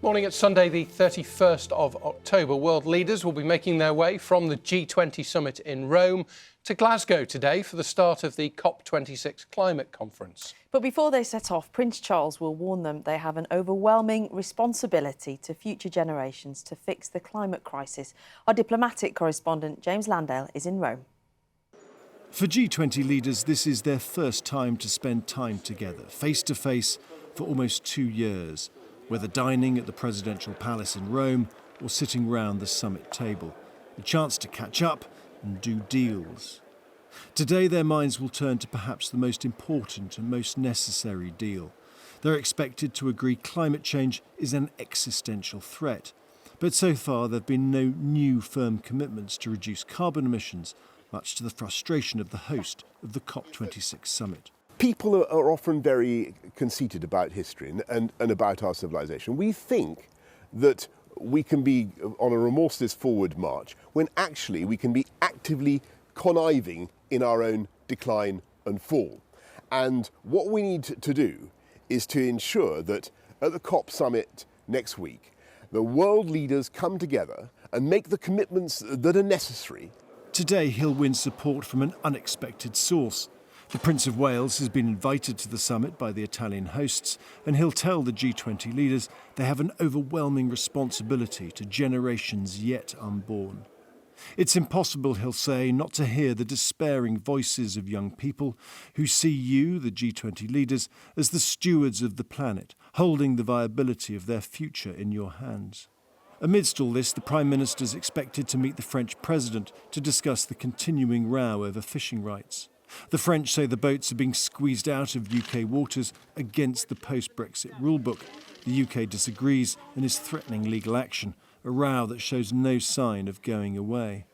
Morning, it's Sunday the 31st of October. World leaders will be making their way from the G20 summit in Rome to Glasgow today for the start of the COP26 climate conference. But before they set off, Prince Charles will warn them they have an overwhelming responsibility to future generations to fix the climate crisis. Our diplomatic correspondent James Landale is in Rome. For G20 leaders, this is their first time to spend time together, face to face, for almost 2 years, whether dining at the presidential palace in Rome or sitting round the summit table. A chance to catch up and do deals. Today their minds will turn to perhaps the most important and most necessary deal. They're expected to agree climate change is an existential threat. But so far there have been no new firm commitments to reduce carbon emissions, much to the frustration of the host of the COP26 summit. People are often very conceited about history and about our civilization. We think that we can be on a remorseless forward march when actually we can be actively conniving in our own decline and fall. And what we need to do is to ensure that at the COP summit next week, the world leaders come together and make the commitments that are necessary. Today he'll win support from an unexpected source. The Prince of Wales has been invited to the summit by the Italian hosts, and he'll tell the G20 leaders they have an overwhelming responsibility to generations yet unborn. It's impossible, he'll say, not to hear the despairing voices of young people who see you, the G20 leaders, as the stewards of the planet, holding the viability of their future in your hands. Amidst all this, the Prime Minister is expected to meet the French President to discuss the continuing row over fishing rights. The French say the boats are being squeezed out of UK waters against the post-Brexit rulebook. The UK disagrees and is threatening legal action, a row that shows no sign of going away.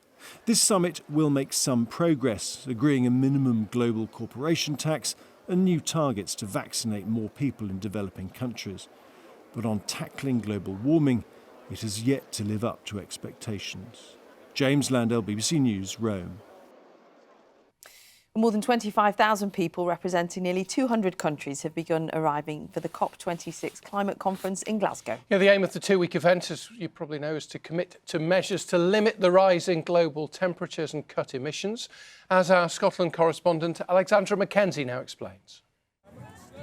This summit will make some progress, agreeing a minimum global corporation tax and new targets to vaccinate more people in developing countries. But on tackling global warming, it has yet to live up to expectations. James Landale, BBC News, Rome. More than 25,000 people representing nearly 200 countries have begun arriving for the COP26 climate conference in Glasgow. Yeah, the aim of the two-week event, as you probably know, is to commit to measures to limit the rise in global temperatures and cut emissions, as our Scotland correspondent Alexandra Mackenzie now explains.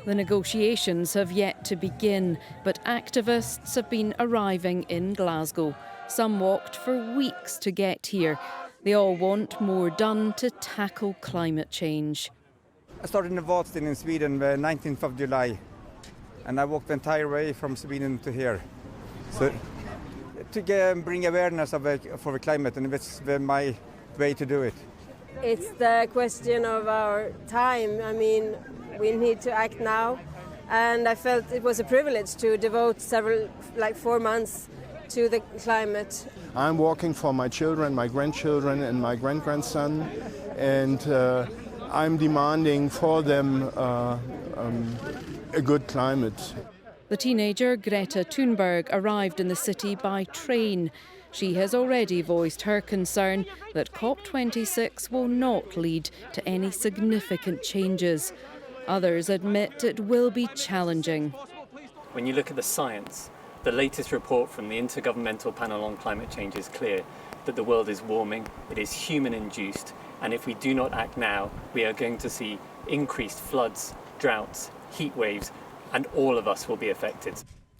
The negotiations have yet to begin, but activists have been arriving in Glasgow. Some walked for weeks to get here. They all want more done to tackle climate change. I started in Vadstena in Sweden the 19th of July, and I walked the entire way from Sweden to here. So to bring awareness for the climate, and it's my way to do it. It's the question of our time. I mean, we need to act now, and I felt it was a privilege to devote 4 months to the climate. I'm walking for my children, my grandchildren and my grand-grandson, and I'm demanding for them a good climate. The teenager Greta Thunberg arrived in the city by train. She has already voiced her concern that COP26 will not lead to any significant changes. Others admit it will be challenging. When you look at the science, the latest report from the Intergovernmental Panel on Climate Change is clear that the world is warming, it is human-induced, and if we do not act now, we are going to see increased floods, droughts, heat waves, and all of us will be affected.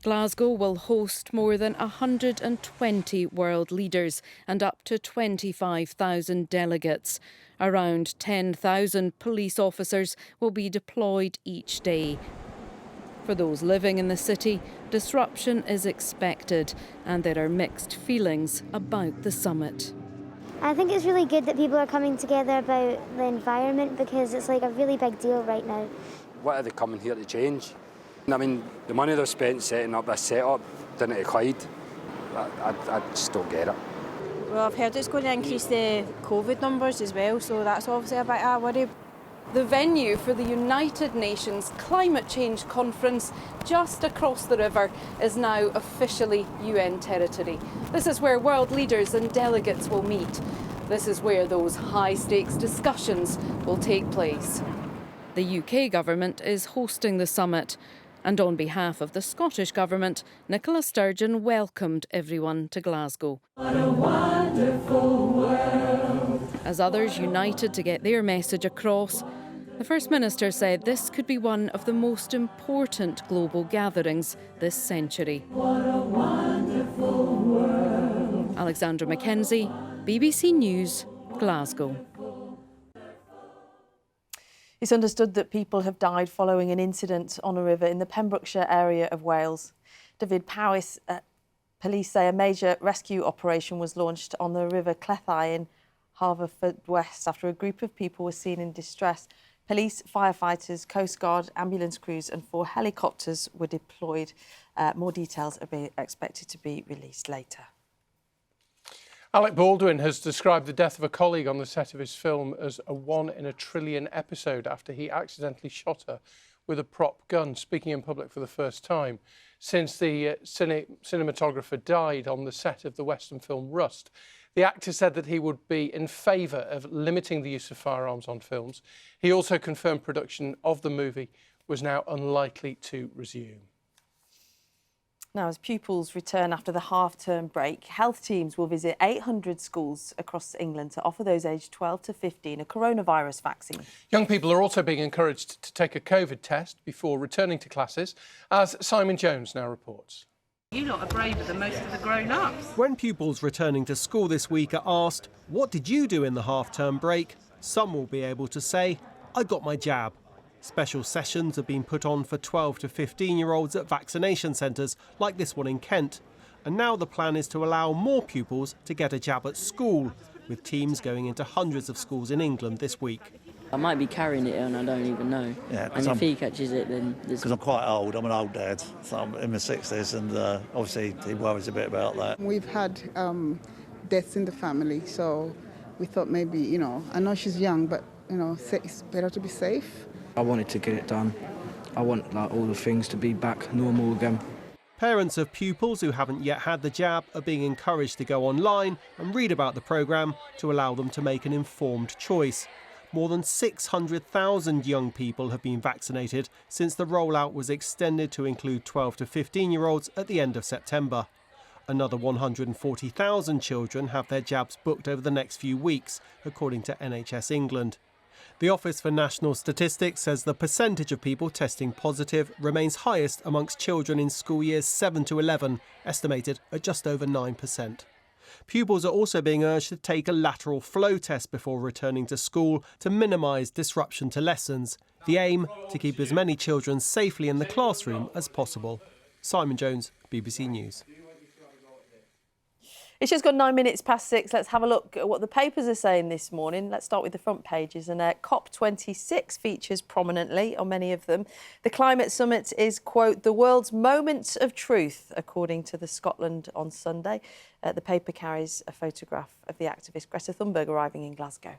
Glasgow will host more than 120 world leaders and up to 25,000 delegates. Around 10,000 police officers will be deployed each day. For those living in the city, disruption is expected, and there are mixed feelings about the summit. I think it's really good that people are coming together about the environment, because it's like a really big deal right now. What are they coming here to change? I mean, the money they've spent setting up this setup down at Clyde, I just don't get it. Well, I've heard it's going to increase the COVID numbers as well, so that's obviously a bit of a worry. The venue for the United Nations Climate Change Conference just across the river is now officially UN territory. This is where world leaders and delegates will meet. This is where those high-stakes discussions will take place. The UK government is hosting the summit. And on behalf of the Scottish Government, Nicola Sturgeon welcomed everyone to Glasgow. What a wonderful world. As others united to get their message across, the First Minister said this could be one of the most important global gatherings this century. What a wonderful world. Alexandra Mackenzie, BBC News, Glasgow. It's understood that people have died following an incident on a river in the Pembrokeshire area of Wales. David Powys, police say a major rescue operation was launched on the River Cleddau in Haverfordwest after a group of people were seen in distress. Police, firefighters, Coast Guard, ambulance crews and 4 helicopters were deployed. More details are expected to be released later. Alec Baldwin has described the death of a colleague on the set of his film as a 1 in a trillion episode after he accidentally shot her with a prop gun, speaking in public for the first time since the cinematographer died on the set of the Western film Rust. The actor said that he would be in favour of limiting the use of firearms on films. He also confirmed production of the movie was now unlikely to resume. Now, as pupils return after the half-term break, health teams will visit 800 schools across England to offer those aged 12 to 15 a coronavirus vaccine. Young people are also being encouraged to take a COVID test before returning to classes, as Simon Jones now reports. You lot are braver than most of the grown-ups. When pupils returning to school this week are asked, what did you do in the half-term break? Some will be able to say, I got my jab. Special sessions have been put on for 12 to 15-year-olds at vaccination centres like this one in Kent. And now the plan is to allow more pupils to get a jab at school, with teams going into hundreds of schools in England this week. I might be carrying it and I don't even know. Yeah, and if he catches it, then... Because I'm quite old, I'm an old dad, so I'm in my 60s, and obviously he worries a bit about that. We've had deaths in the family, so we thought maybe, I know she's young, but, it's better to be safe. I wanted to get it done. I want all the things to be back normal again. Parents of pupils who haven't yet had the jab are being encouraged to go online and read about the programme to allow them to make an informed choice. More than 600,000 young people have been vaccinated since the rollout was extended to include 12 to 15-year-olds at the end of September. Another 140,000 children have their jabs booked over the next few weeks, according to NHS England. The Office for National Statistics says the percentage of people testing positive remains highest amongst children in school years 7 to 11, estimated at just over 9%. Pupils are also being urged to take a lateral flow test before returning to school to minimise disruption to lessons. The aim, to keep as many children safely in the classroom as possible. Simon Jones, BBC News. It's just got 9 minutes past 6. Let's have a look at what the papers are saying this morning. Let's start with the front pages. And COP26 features prominently on many of them. The climate summit is, quote, the world's moment of truth, according to the Scotland on Sunday. The paper carries a photograph of the activist Greta Thunberg arriving in Glasgow.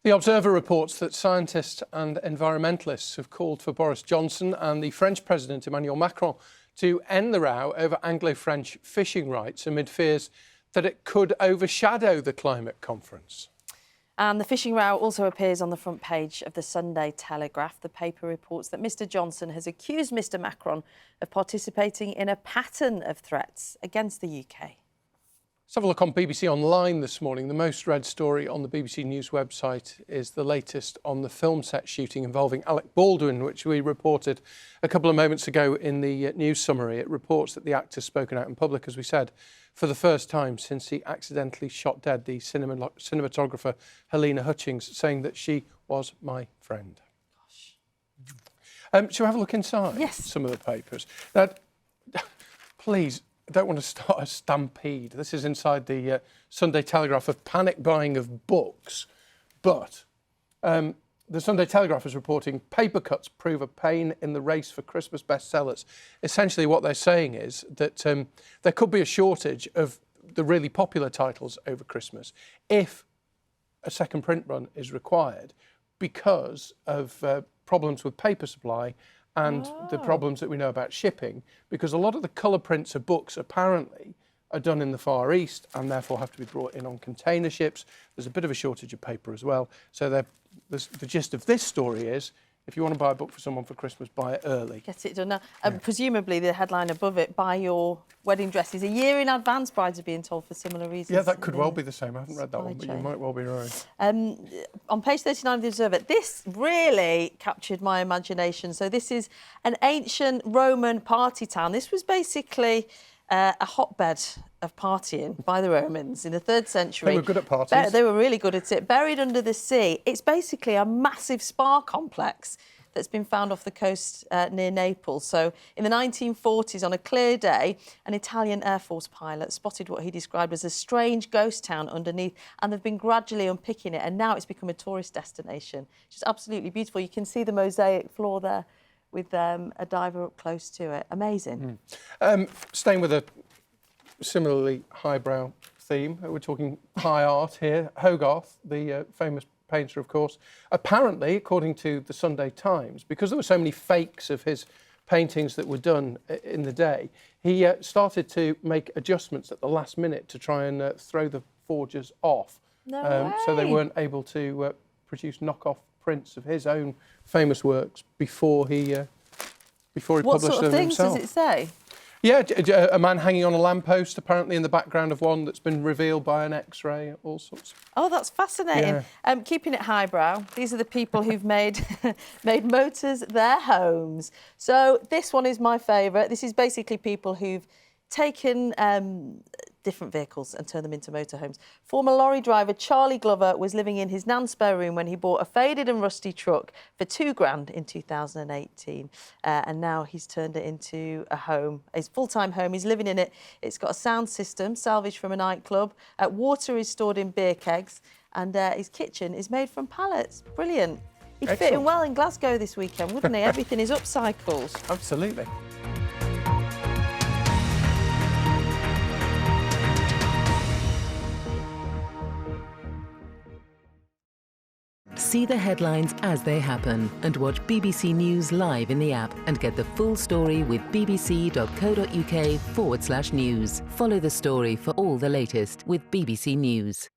The Observer reports that scientists and environmentalists have called for Boris Johnson and the French President Emmanuel Macron to end the row over Anglo-French fishing rights amid fears that it could overshadow the climate conference. And the fishing row also appears on the front page of the Sunday Telegraph. The paper reports that Mr Johnson has accused Mr Macron of participating in a pattern of threats against the UK. Let's have a look on BBC Online this morning. The most read story on the BBC News website is the latest on the film set shooting involving Alec Baldwin, which we reported a couple of moments ago in the news summary. It reports that the actor's spoken out in public, as we said, for the first time since he accidentally shot dead the cinematographer Helena Hutchings, saying that she was my friend. Gosh. Shall we have a look inside? Yes. Some of the papers? Now, please, I don't want to start a stampede. This is inside the Sunday Telegraph of panic buying of books. But the Sunday Telegraph is reporting paper cuts prove a pain in the race for Christmas bestsellers. Essentially what they're saying is that there could be a shortage of the really popular titles over Christmas if a second print run is required because of problems with paper supply and the problems that we know about shipping, because a lot of the colour prints of books apparently are done in the Far East and therefore have to be brought in on container ships. There's a bit of a shortage of paper as well. So the gist of this story is if you want to buy a book for someone for Christmas, buy it early. Get it done now. Presumably the headline above it, buy your wedding dresses a year in advance, brides are being told for similar reasons. Yeah, that could well be the same. I haven't read that one, but you might well be right. On page 39 of the Observer, this really captured my imagination. So this is an ancient Roman party town. This was basically a hotbed of partying by the Romans in the 3rd century. They were good at parties. They were really good at it. Buried under the sea. It's basically a massive spa complex that's been found off the coast near Naples. So in the 1940s, on a clear day, an Italian Air Force pilot spotted what he described as a strange ghost town underneath, and they've been gradually unpicking it, and now it's become a tourist destination. It's just absolutely beautiful. You can see the mosaic floor there with a diver up close to it. Amazing. Staying with a similarly highbrow theme, we're talking high art here. Hogarth, the famous painter, of course, apparently, according to the Sunday Times, because there were so many fakes of his paintings that were done in the day, he started to make adjustments at the last minute to try and throw the forgers off. So they weren't able to produce knockoff prints of his own famous works before he published them himself. What sort of things does it say? Yeah, a man hanging on a lamppost, apparently in the background of one that's been revealed by an X-ray, all sorts. Oh, that's fascinating. Yeah. Keeping it highbrow, these are the people who've made motors their homes. So this one is my favourite. This is basically people who've taken different vehicles and turned them into motorhomes. Former lorry driver Charlie Glover was living in his nan's spare room when he bought a faded and rusty truck for £2,000 in 2018. And now he's turned it into a home, his full-time home. He's living in it. It's got a sound system salvaged from a nightclub. Water is stored in beer kegs, and his kitchen is made from pallets. Brilliant. He'd fit in well in Glasgow this weekend, wouldn't he? Everything is upcycled. Absolutely. See the headlines as they happen and watch BBC News live in the app and get the full story with bbc.co.uk/news. Follow the story for all the latest with BBC News.